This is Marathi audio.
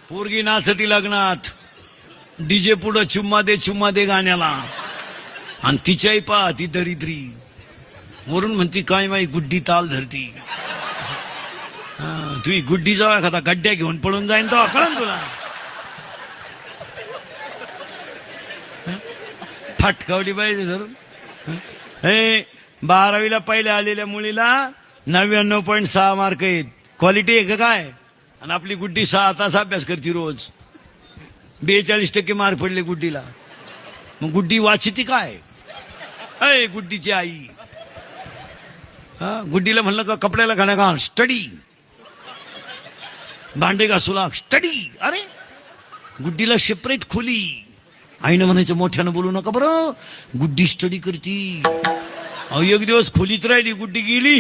पोरगी नाचती लग्नात, डीजे पुढं चुम्मा दे गाण्याला, आणि तिच्याही पहा ती दरिद्री वरून म्हणती काय माही गुड्डी ताल धरती. तुही गुड्डी जाऊ एखादा गड्ड्या घेऊन पळून जाईन तो कळन तुला. फटकावली पाहिजे धरून. हे 12वीला पहिले आलेल्या मुलीला 99.6 मार्क आहेत. क्वालिटी आहे का काय? आणि आपली गुड्डी 6 तास अभ्यास करते रोज. 42% मार्क पडले गुड्डीला. मग गुड्डी वाचिती काय? अय गुड्डीची आई. गुड्डीला म्हणलं का कपड्याला घाण्या का स्टडी, भांडे घासू लाग स्टडी. अरे गुड्डीला सेपरेट खोली. आईनं म्हणायचं मोठ्यानं बोलू नका बरं, गुड्डी स्टडी करती. एक दिवस खोलीत राहिली, गुड्डी गेली.